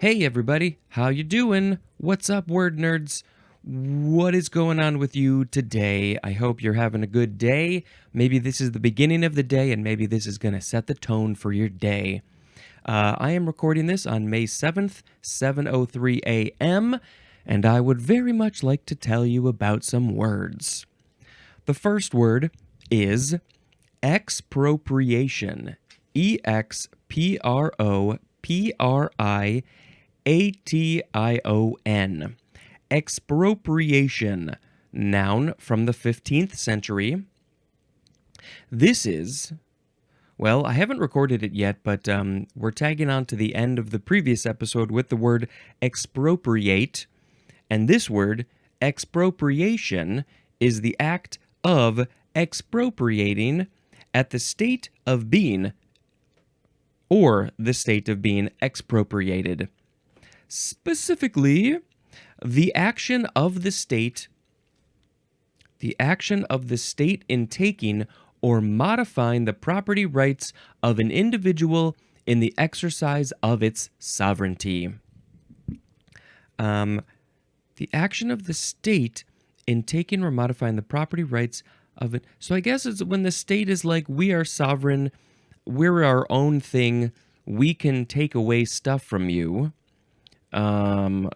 Hey everybody, how you doing? What's up, word nerds? What is going on with you today? I hope you're having a good day. Maybe this is the beginning of the day, and maybe this is going to set the tone for your day. I am recording this on May 7th, 7:03 a.m., and I would very much like to tell you about some words. The first word is expropriation. expropriation. Expropriation, noun from the 15th century. This is, well, I haven't recorded it yet, but we're tagging on to the end of the previous episode with the word expropriate. And this word, expropriation, is the act of expropriating at the state of being, or the state of being expropriated. Specifically, the action of the state in taking or modifying the property rights of an individual in the exercise of its sovereignty. The action of the state in taking or modifying the property rights of it. So I guess it's when the state is like, we are sovereign, we're our own thing, we can take away stuff from you. From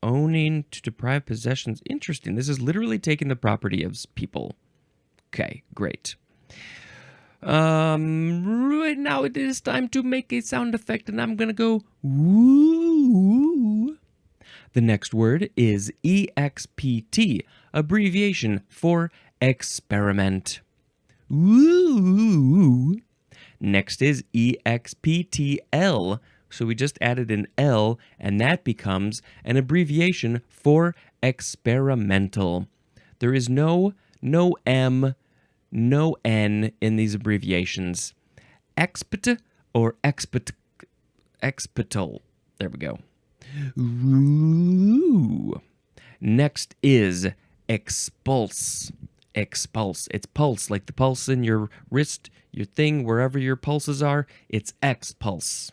owning to deprive possessions. Interesting. This is literally taking the property of people. Okay, great. Right now it is time to make a sound effect, and I'm gonna go woo. The next word is EXPT, abbreviation for experiment. Woo. Next is EXPTL. So we just added an L, and that becomes an abbreviation for experimental. There is no M, no N in these abbreviations. Expit or expital. There we go. Ooh. Next is expulse. Expulse. It's pulse, like the pulse in your wrist, your thing, wherever your pulses are. It's expulse.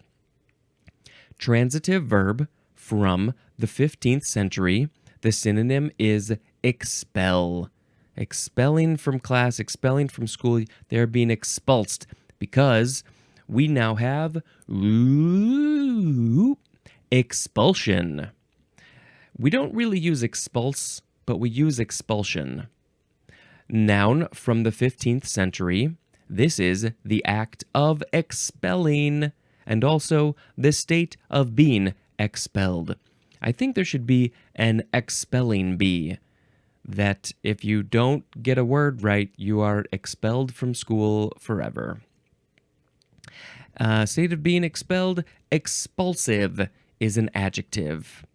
Transitive verb from the 15th century. The synonym is expel. Expelling from class, expelling from school. They're being expulsed because we now have expulsion. We don't really use expulse, but we use expulsion. Noun from the 15th century. This is the act of expelling, and also the state of being expelled. I think there should be an expelling bee, that if you don't get a word right, you are expelled from school forever. State of being expelled, expulsive is an adjective.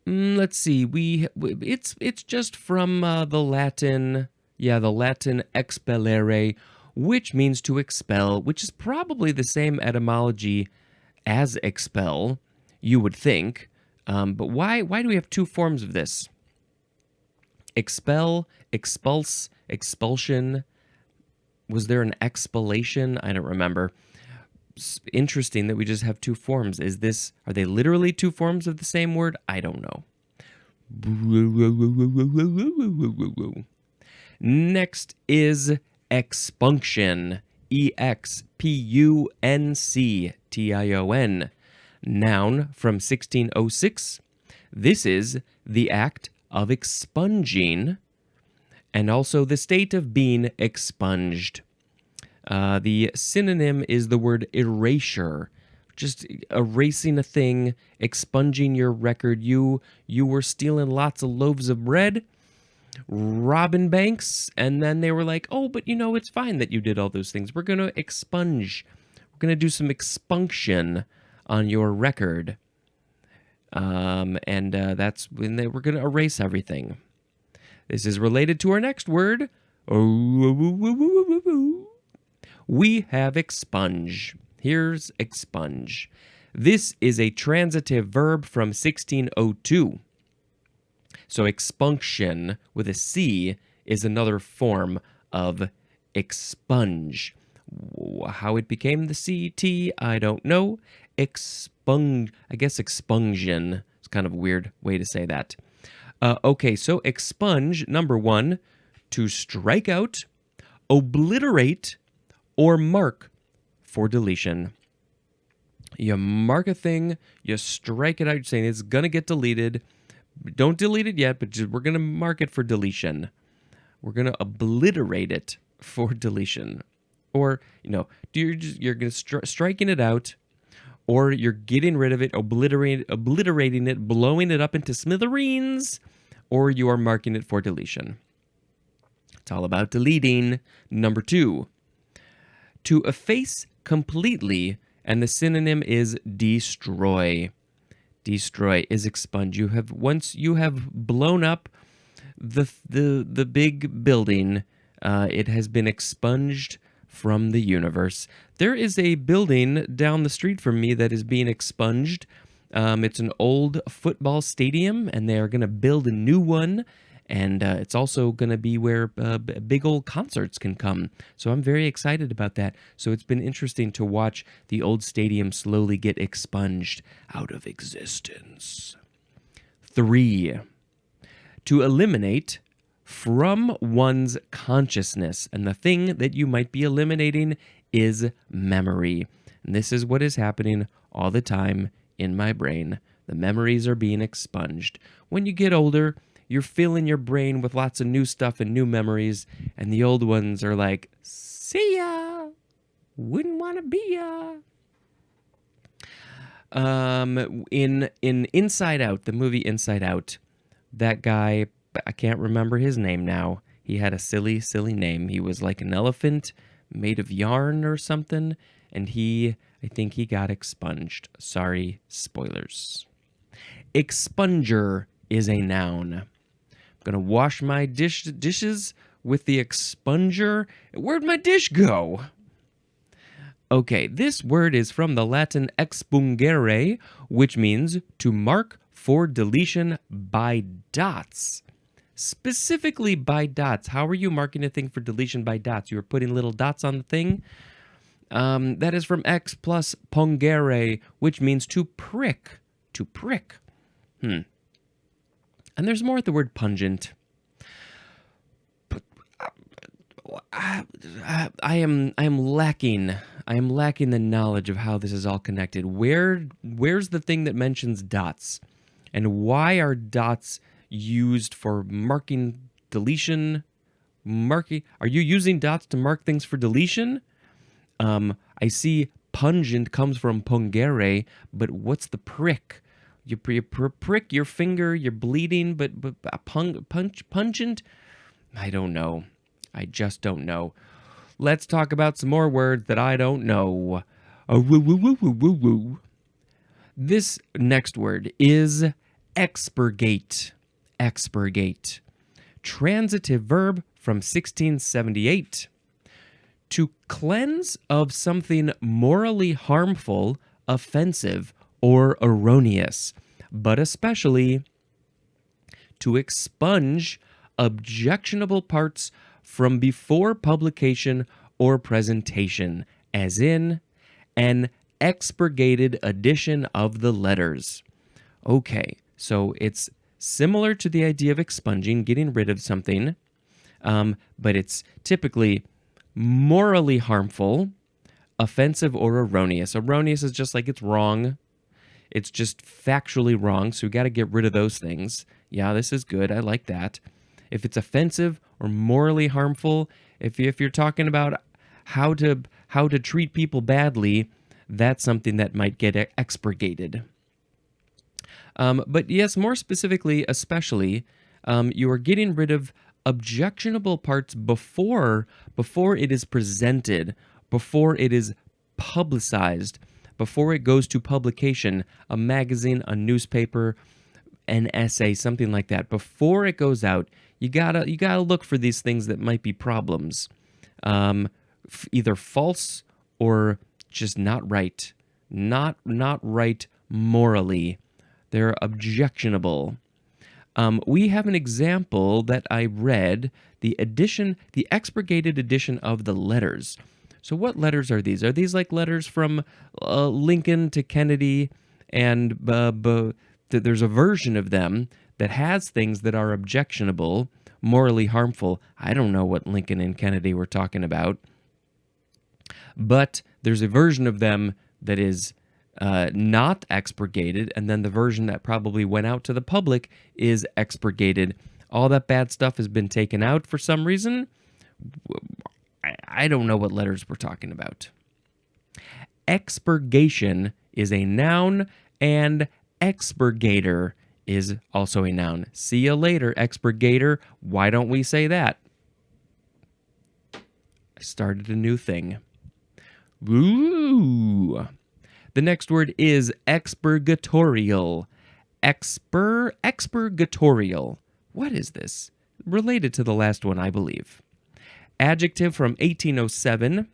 Let's see, it's just from the Latin, the Latin expellere, which means to expel, which is probably the same etymology as expel, you would think. But why do we have two forms of this? Expel, expulse, expulsion. Was there an expellation? I don't remember. Interesting that we just have two forms. Are they literally two forms of the same word? I don't know. Next is expunction. EXPUNCTION. Noun from 1606. This is the act of expunging, and also the state of being expunged. The synonym is the word erasure. Just erasing a thing, expunging your record. You were stealing lots of loaves of bread, robbing banks, and then they were like, oh, but it's fine that you did all those things. We're going to expunge. We're going to do some expunction on your record. That's when we're going to erase everything. This is related to our next word. We have expunge. Here's expunge. This is a transitive verb from 1602. So expunction with a C is another form of expunge. How it became the CT, I don't know. I guess expungion. It's kind of a weird way to say that. Okay, so expunge, number one, to strike out, obliterate, or mark for deletion. You mark a thing, you strike it out, you're saying it's going to get deleted. Don't delete it yet, but we're going to mark it for deletion. We're going to obliterate it for deletion. Or, you're going to striking it out, or you're getting rid of it, obliterating it, blowing it up into smithereens, or you are marking it for deletion. It's all about deleting. Number two, to efface completely, and the synonym is destroy. Destroy is expunge. Once you have blown up the big building, it has been expunged from the universe. There is a building down the street from me that is being expunged. It's an old football stadium, and they are going to build a new one. And it's also going to be where big old concerts can come. So I'm very excited about that. So it's been interesting to watch the old stadium slowly get expunged out of existence. 3, to eliminate from one's consciousness. And the thing that you might be eliminating is memory. And this is what is happening all the time in my brain. The memories are being expunged. When you get older, you're filling your brain with lots of new stuff and new memories, and the old ones are like, see ya, wouldn't want to be ya. In Inside Out, the movie Inside Out, that guy, I can't remember his name now. He had a silly name. He was like an elephant made of yarn or something, and I think he got expunged. Sorry, spoilers. Expunger is a noun. I'm going to wash my dishes with the expunger. Where'd my dish go? Okay, this word is from the Latin expungere, which means to mark for deletion by dots. Specifically by dots. How are you marking a thing for deletion by dots? You are putting little dots on the thing. That is from ex plus pungere, which means to prick. To prick. And there's more at the word pungent. But I am lacking the knowledge of how this is all connected. Where's the thing that mentions dots? And why are dots used for marking deletion? Are you using dots to mark things for deletion? I see pungent comes from pungere, but what's the prick? You prick your finger, you're bleeding, but pungent? I don't know. I just don't know. Let's talk about some more words that I don't know. This next word is expurgate. Expurgate. Transitive verb from 1678. To cleanse of something morally harmful, offensive, or erroneous, but especially to expunge objectionable parts from before publication or presentation, as in an expurgated edition of the letters. Okay, so it's similar to the idea of expunging, getting rid of something, but it's typically morally harmful, offensive, or erroneous. Erroneous is just like it's wrong. It's just factually wrong, so we got to get rid of those things. Yeah, this is good. I like that. If it's offensive or morally harmful, if you're talking about how to treat people badly, that's something that might get expurgated. But yes, more specifically, especially, you are getting rid of objectionable parts before it is presented, before it is publicized, before it goes to publication, a magazine, a newspaper, an essay, something like that. Before it goes out, you gotta look for these things that might be problems, either false or just not right, not right morally. They're objectionable. We have an example that I read, the expurgated edition of the letters. So what letters are these? Are these like letters from Lincoln to Kennedy? And there's a version of them that has things that are objectionable, morally harmful. I don't know what Lincoln and Kennedy were talking about. But there's a version of them that is not expurgated, and then the version that probably went out to the public is expurgated. All that bad stuff has been taken out for some reason. I don't know what letters we're talking about. Expurgation is a noun, and expurgator is also a noun. See you later, expurgator. Why don't we say that? I started a new thing. Woo! The next word is expurgatorial. Expurgatorial. What is this? Related to the last one, I believe. Adjective from 1807,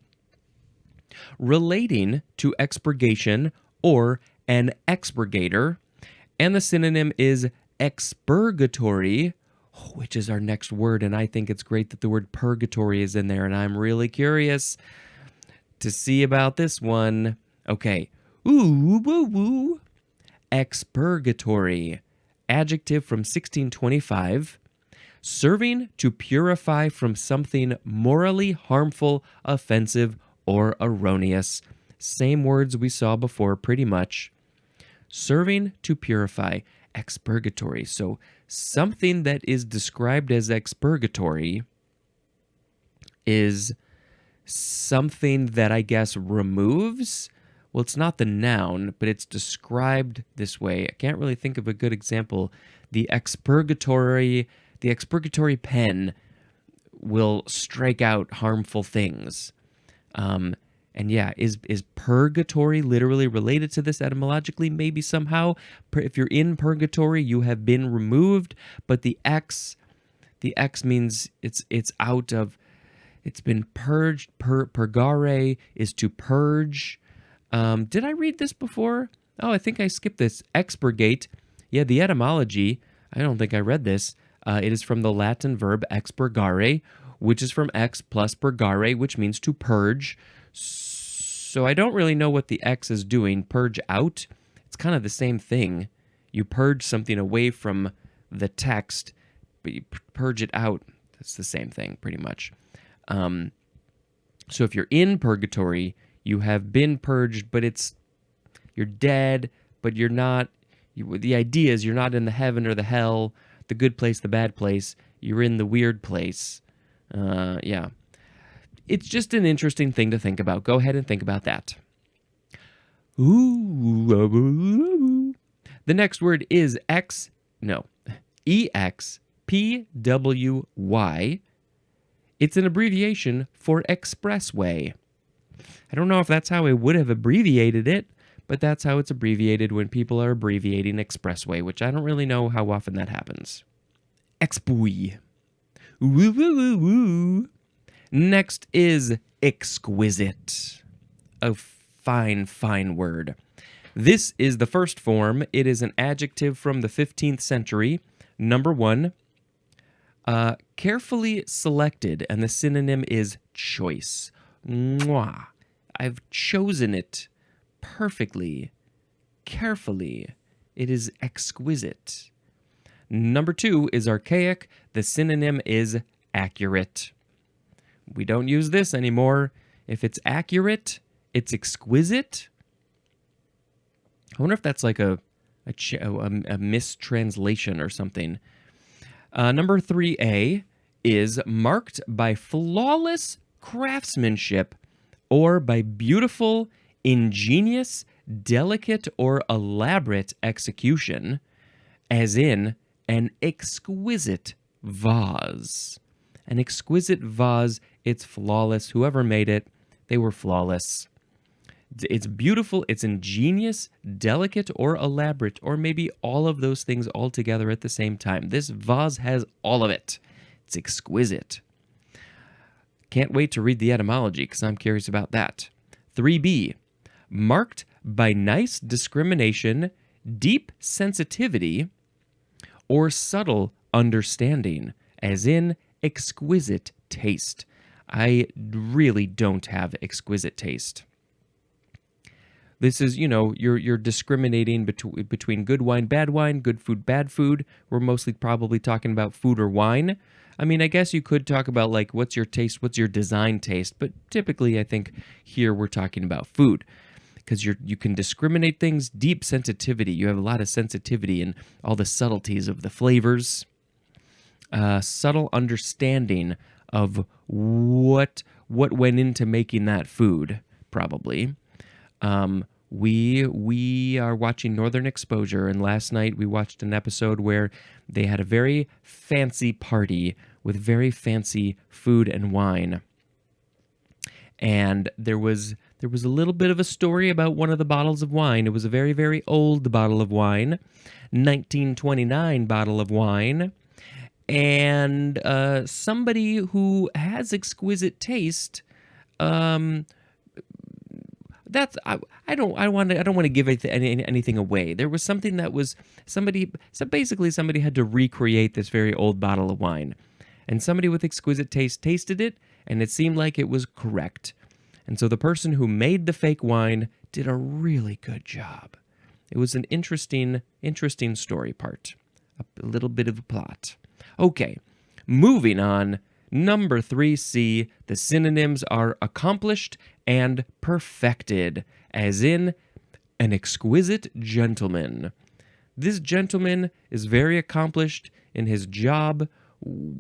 relating to expurgation or an expurgator. And the synonym is expurgatory, which is our next word. And I think it's great that the word purgatory is in there. And I'm really curious to see about this one. Okay. Ooh, woo, woo. Expurgatory. Adjective from 1625. Serving to purify from something morally harmful, offensive, or erroneous. Same words we saw before, pretty much. Serving to purify. Expurgatory. So something that is described as expurgatory is something that I guess removes. Well, it's not the noun, but it's described this way. I can't really think of a good example. The expurgatory pen will strike out harmful things. And yeah, is purgatory literally related to this etymologically? Maybe somehow. If you're in purgatory, you have been removed, but the X means it's out of, it's been purged. Purgare is to purge. Did I read this before? Oh, I think I skipped this. Expurgate. Yeah, the etymology, I don't think I read this. It is from the Latin verb expurgare, which is from ex plus purgare, which means to purge. So I don't really know what the X is doing. Purge out. It's kind of the same thing. You purge something away from the text, but you purge it out. That's the same thing, pretty much. So if you're in purgatory, you have been purged, but you're dead, but you're not. The idea is you're not in the heaven or the hell, the good place, the bad place. You're in the weird place. Yeah. It's just an interesting thing to think about. Go ahead and think about that. Ooh. The next word is EXPWY. It's an abbreviation for expressway. I don't know if that's how I would have abbreviated it, but that's how it's abbreviated when people are abbreviating expressway, which I don't really know how often that happens. Expui. Woo, woo, woo, woo. Next is exquisite. A fine, fine word. This is the first form. It is an adjective from the 15th century. Number 1, carefully selected, and the synonym is choice. Mwah. I've chosen it perfectly, carefully. It is exquisite. Number 2 is archaic. The synonym is accurate. We don't use this anymore. If it's accurate, it's exquisite. I wonder if that's like a mistranslation or something. Number 3A is marked by flawless craftsmanship or by beautiful, ingenious, delicate, or elaborate execution, as in an exquisite vase. An exquisite vase, it's flawless. Whoever made it, they were flawless. It's beautiful, it's ingenious, delicate, or elaborate, or maybe all of those things all together at the same time. This vase has all of it. It's exquisite. Can't wait to read the etymology because I'm curious about that. 3B, marked by nice discrimination, deep sensitivity, or subtle understanding, as in exquisite taste. I really don't have exquisite taste. This is, you're discriminating between good wine, good food, bad food. We're mostly probably talking about food or wine. I mean, I guess you could talk about like what's your taste, what's your design taste, but typically I think here we're talking about food because you can discriminate things, deep sensitivity. You have a lot of sensitivity in all the subtleties of the flavors, subtle understanding of what went into making that food, probably. We are watching Northern Exposure, and last night we watched an episode where they had a very fancy party with very fancy food and wine. And there was a little bit of a story about one of the bottles of wine. It was a very, very old bottle of wine, 1929 bottle of wine. And somebody who has exquisite taste, that's I don't want to give anything away. There was something that was somebody had to recreate this very old bottle of wine, and somebody with exquisite taste tasted it, and it seemed like it was correct. And so the person who made the fake wine did a really good job. It was an interesting story part, a little bit of a plot. Okay, moving on. Number 3C, the synonyms are accomplished and perfected, as in an exquisite gentleman. This gentleman is very accomplished in his job,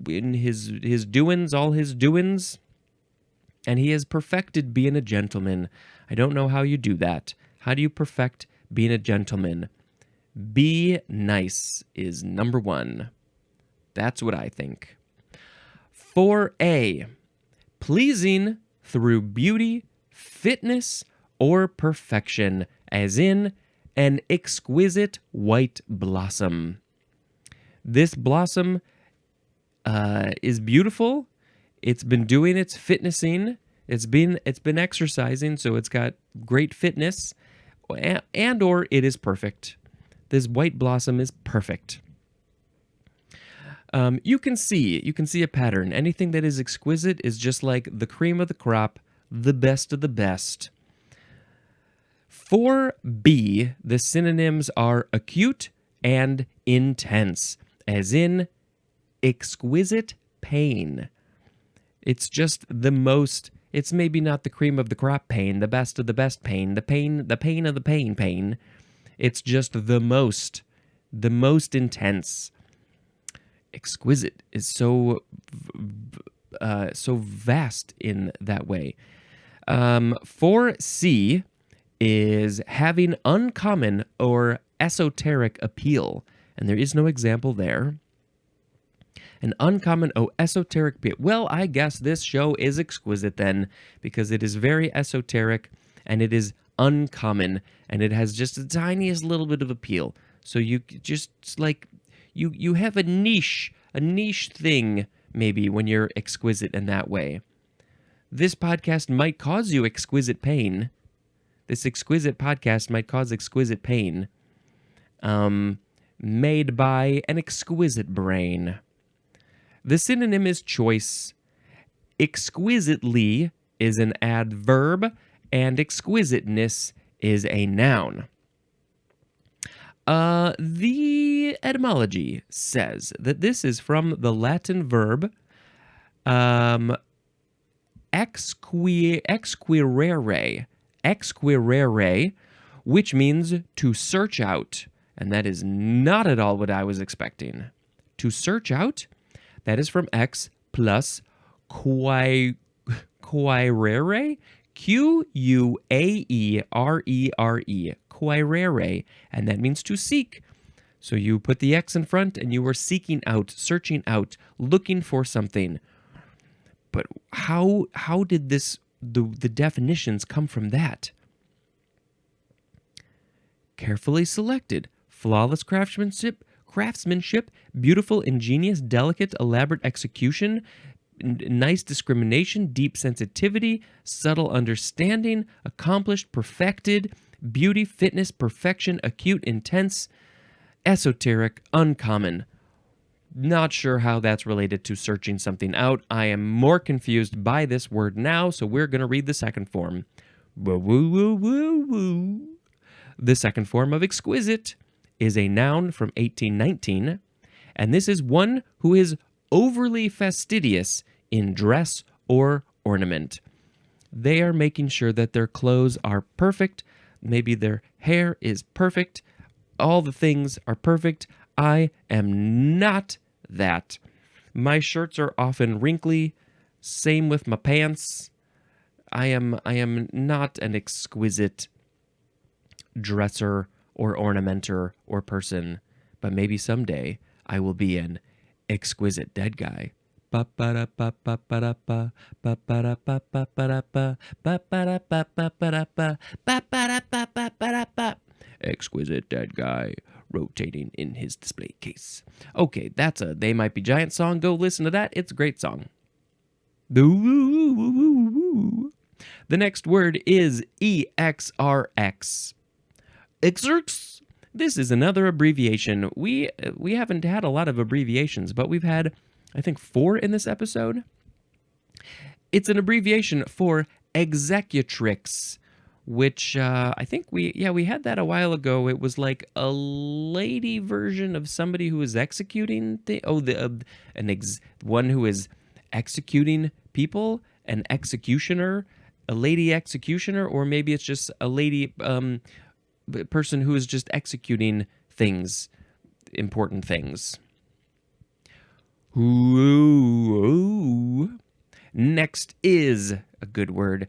in his doings, all his doings, and he has perfected being a gentleman. I don't know how you do that. How do you perfect being a gentleman? Be nice is number 1. That's what I think. 4A, pleasing through beauty, fitness, or perfection, as in an exquisite white blossom. This blossom is beautiful. It's been doing its fitnessing. It's been exercising, so it's got great fitness, and or it is perfect. This white blossom is perfect. You can see a pattern. Anything that is exquisite is just like the cream of the crop, the best of the best. 4B, the synonyms are acute and intense, as in exquisite pain. It's just the most, it's maybe not the cream of the crop pain, the best of the best pain, the pain of the pain. It's just the most intense. Exquisite is so vast in that way. 4C is having uncommon or esoteric appeal, and there is no example there. An uncommon or esoteric appeal. Well, I guess this show is exquisite then, because it is very esoteric and it is uncommon and it has just the tiniest little bit of appeal. So you just like you have a niche thing maybe when you're exquisite in that way. This podcast might cause you exquisite pain. This exquisite podcast might cause exquisite pain. Made by an exquisite brain. The synonym is choice. Exquisitely is an adverb, and exquisiteness is a noun. The etymology says that this is from the Latin verb exquirere, which means to search out, and that is not at all what I was expecting. To search out, that is from ex plus quaerere, Quaerere, quaerere, and that means to seek. So you put the X in front and you are seeking out, searching out, looking for something. But how did the definitions come from that? Carefully selected, flawless craftsmanship, beautiful, ingenious, delicate, elaborate execution, nice discrimination, deep sensitivity, subtle understanding, accomplished, perfected, beauty, fitness, perfection, acute, intense, esoteric, uncommon. Not sure how that's related to searching something out. I am more confused by this word now, so we're going to read the second form. Woo, woo, woo, woo, woo. The second form of exquisite is a noun from 1819, and this is one who is overly fastidious in dress or ornament. They are making sure that their clothes are perfect. Maybe their hair is perfect. All the things are perfect. I am not that. My shirts are often wrinkly. Same with my pants. I am not an exquisite dresser or ornamenter or person, but maybe someday I will be an exquisite dead guy. Exquisite dead guy rotating in his display case. Okay, that's a They Might Be Giant song. Go listen to that. It's a great song. The next word is EXRX. Exerx. This is another abbreviation. We haven't had a lot of abbreviations, but we've had, I think, 4 in this episode. It's an abbreviation for executrix, which I think we had that a while ago. It was like a lady version of somebody who is executing one who is executing people, an executioner, a lady executioner, or maybe it's just a lady person who is just executing things, important things. Ooh. Next is a good word,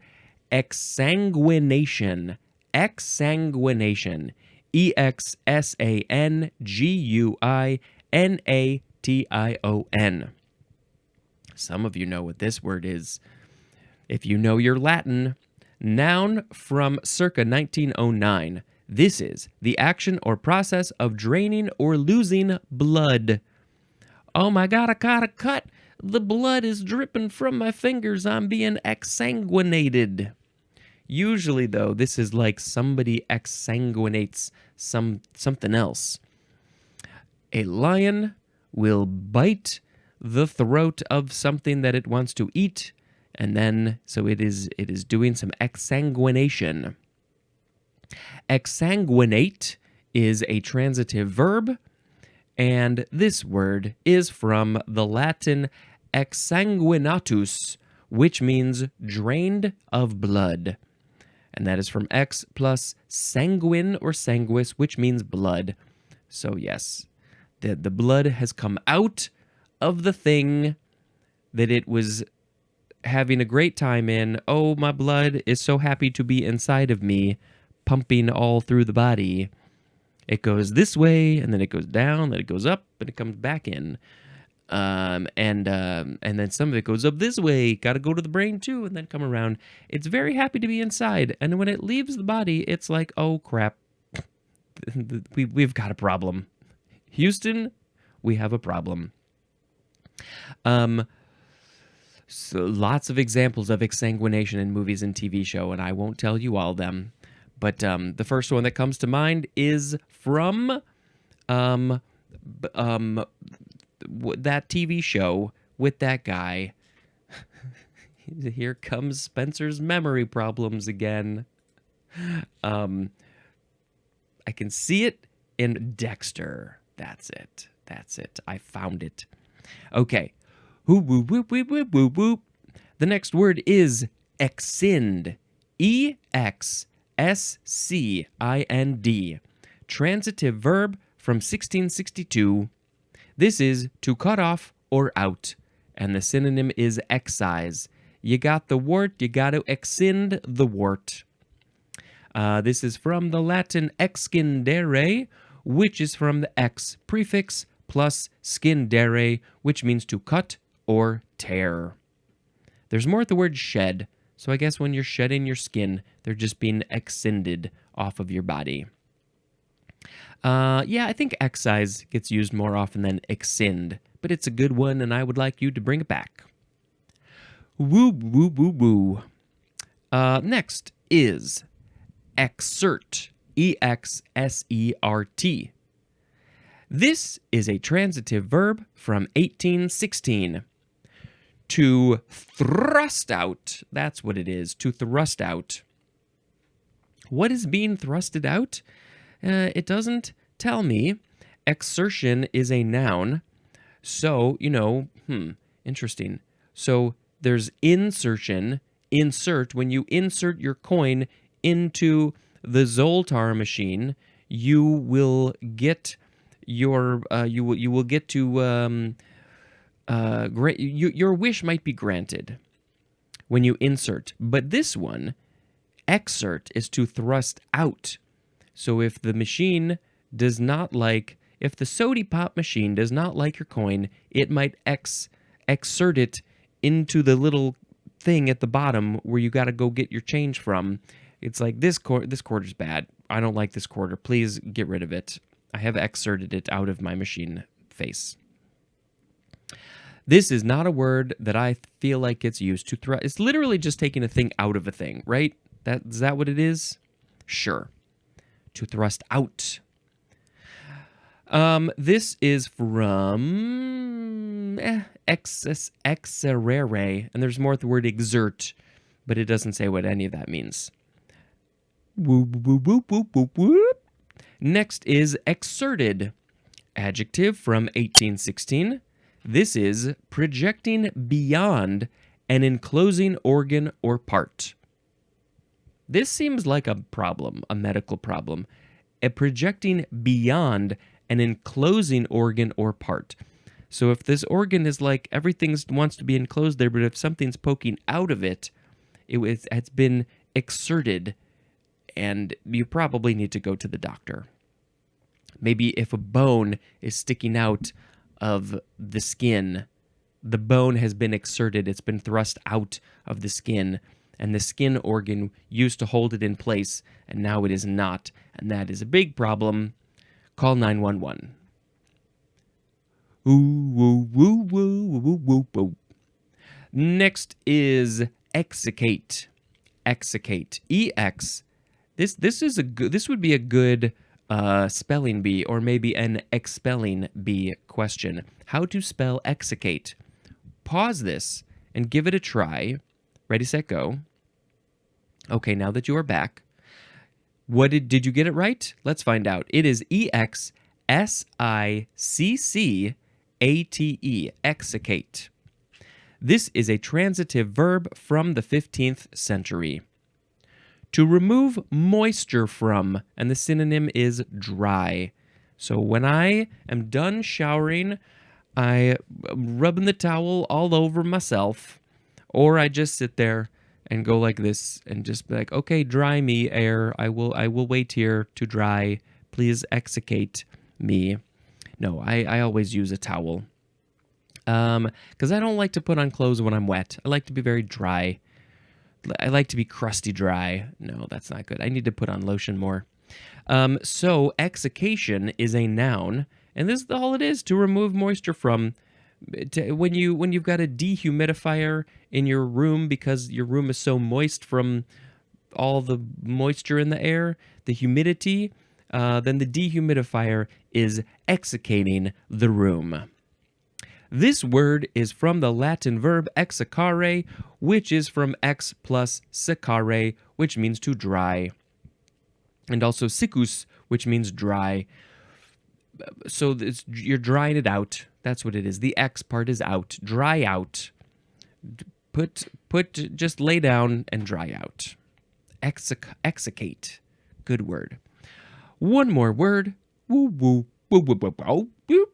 exsanguination. Exsanguination. EXsanguination. Some of you know what this word is. If you know your Latin, noun from circa 1909. This is the action or process of draining or losing blood. Oh my God, I got a cut. The blood is dripping from my fingers. I'm being exsanguinated. Usually, though, this is like somebody exsanguinates something else. A lion will bite the throat of something that it wants to eat, and then so it is doing some exsanguination. Exsanguinate is a transitive verb, and this word is from the Latin exsanguinatus, which means drained of blood. And that is from ex plus sanguine or sanguis, which means blood. So yes, the blood has come out of the thing that it was having a great time in. Oh, my blood is so happy to be inside of me, pumping all through the body. It goes this way, and then it goes down, then it goes up, and it comes back in. And then some of it goes up this way. Got to go to the brain too, and then come around. It's very happy to be inside, and when it leaves the body, it's like, oh crap, we've got a problem. Houston, we have a problem. So lots of examples of exsanguination in movies and TV show, and I won't tell you all of them. But the first one that comes to mind is from that TV show with that guy. Here comes Spencer's memory problems again. I can see it in Dexter. That's it. I found it. Okay. Whoop, whoop, whoop, whoop, whoop, whoop, whoop. The next word is excind. EXSCIND. Transitive verb from 1662. This is to cut off or out, and the synonym is excise. You got the wart, you got to excind the wart. This is from the Latin excindere, which is from the ex prefix plus scindere, which means to cut or tear. There's more at the word shed, so I guess when you're shedding your skin, they're just being excinded off of your body. I think excise gets used more often than excind, but it's a good one, and I would like you to bring it back. Woo, woo, woo, woo. Next is exert. EXSERT. This is a transitive verb from 1816. To thrust out. That's what it is, to thrust out. What is being thrusted out? It doesn't tell me. Exertion is a noun. So, interesting. So there's insertion, insert. When you insert your coin into the Zoltar machine, you will get your, you will get to, your wish might be granted when you insert. But this one, exert, is to thrust out. So if the machine does not like, if the sody pop machine does not like your coin, it might exert it into the little thing at the bottom where you got to go get your change from. It's like, this quarter's bad. I don't like this quarter. Please get rid of it. I have exerted it out of my machine face. This is not a word that I feel like it's used to thrust. It's literally just taking a thing out of a thing, right? Is that what it is? Sure. To thrust out. This is from exerere, and there's more with the word exert, but it doesn't say what any of that means. Whoop, whoop, whoop, whoop, whoop, whoop. Next is exerted, adjective from 1816. This is projecting beyond an enclosing organ or part. This seems like a problem, a medical problem. A projecting beyond an enclosing organ or part. So if this organ is like everything wants to be enclosed there, but if something's poking out of it, it's been exerted, and you probably need to go to the doctor. Maybe if a bone is sticking out of the skin, the bone has been exerted, it's been thrust out of the skin, and the skin organ used to hold it in place, and now it is not, and that is a big problem. Call 911. Ooh, woo, woo, woo, woo, woo, woo. Next is execate. Execate. EX. This would be a good spelling bee, or maybe an expelling bee question. How to spell execate. Pause this and give it a try. Ready, set, go. Okay, now that you are back, did you get it right? Let's find out. It is exsiccate, execate. This is a transitive verb from the 15th century. To remove moisture from, and the synonym is dry. So when I am done showering, I rubbing the towel all over myself, or I just sit there and go like this and just be like, okay, dry me, air. I will wait here to dry. Please execate me. No, I always use a towel. Because I don't like to put on clothes when I'm wet. I like to be very dry. I like to be crusty dry. No, that's not good. I need to put on lotion more. So exsication is a noun, and this is all it is, to remove moisture from. When you've got a dehumidifier in your room because your room is so moist from all the moisture in the air, the humidity, then the dehumidifier is exsicating the room. This word is from the Latin verb exsicare, which is from ex plus siccare, which means to dry. And also siccus, which means dry. So you're drying it out. That's what it is. The X part is out. Dry out. Just lay down and dry out. Exsicate. Good word. One more word. Woo, woo, woo, woo, woo, woo, woo.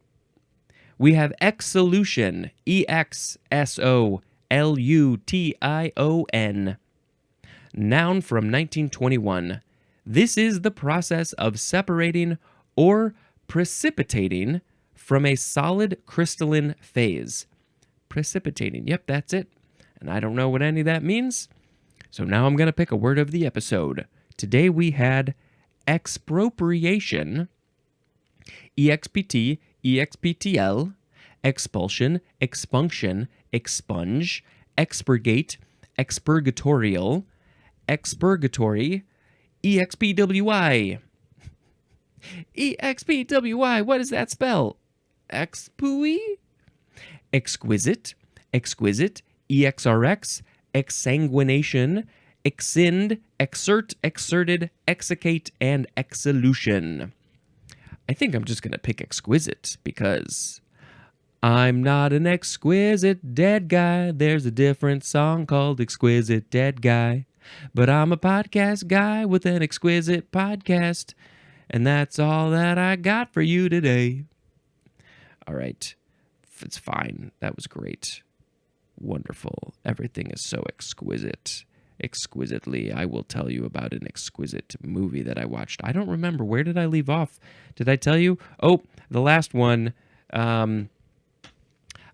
We have exsolution, exsolution, noun from 1921. This is the process of separating or precipitating from a solid crystalline phase. Precipitating, yep, that's it. And I don't know what any of that means. So now I'm going to pick a word of the episode. Today we had expropriation, EXPT, EXPTL, expulsion, expunction, expunge, expurgate, expurgatorial, expurgatory, EXPWI. E-X-P-W-Y. What does that spell? Expui? Exquisite, exquisite, EXRX, exsanguination, excind, exert, exerted, exsicate, and exsolution. I think I'm just going to pick exquisite because I'm not an exquisite dead guy. There's a different song called Exquisite Dead Guy. But I'm a podcast guy with an exquisite podcast. And that's all that I got for you today. All right. It's fine. That was great. Wonderful. Everything is so exquisite. Exquisitely, I will tell you about an exquisite movie that I watched. I don't remember. Where did I leave off? Did I tell you? Oh, the last one. I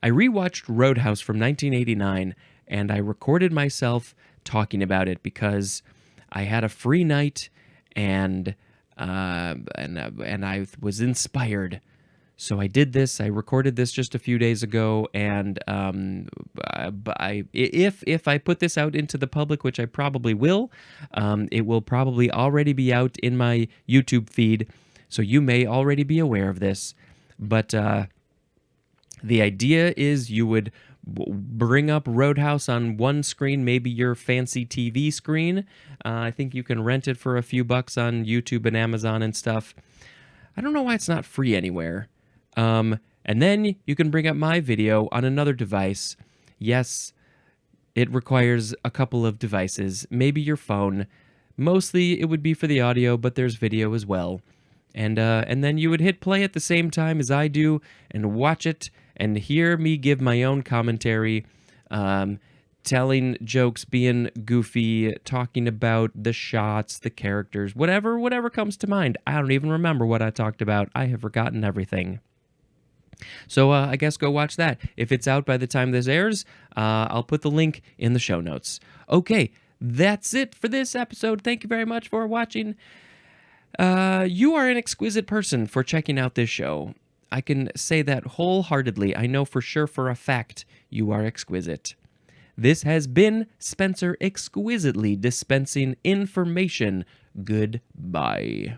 rewatched Roadhouse from 1989, and I recorded myself talking about it because I had a free night, and I was inspired. So I did this. I recorded this just a few days ago, and if I put this out into the public, which I probably will, it will probably already be out in my YouTube feed, so you may already be aware of this. But the idea is you would bring up Roadhouse on one screen, maybe your fancy TV screen. I think you can rent it for a few bucks on YouTube and Amazon and stuff. I don't know why it's not free anywhere. And then you can bring up my video on another device. Yes, it requires a couple of devices, maybe your phone. Mostly it would be for the audio, but there's video as well. And then you would hit play at the same time as I do and watch it and hear me give my own commentary, telling jokes, being goofy, talking about the shots, the characters, whatever comes to mind. I don't even remember what I talked about. I have forgotten everything. So I guess go watch that. If it's out by the time this airs, I'll put the link in the show notes. Okay, that's it for this episode. Thank you very much for watching. You are an exquisite person for checking out this show. I can say that wholeheartedly. I know for sure, for a fact, you are exquisite. This has been Spencer exquisitely dispensing information. Goodbye.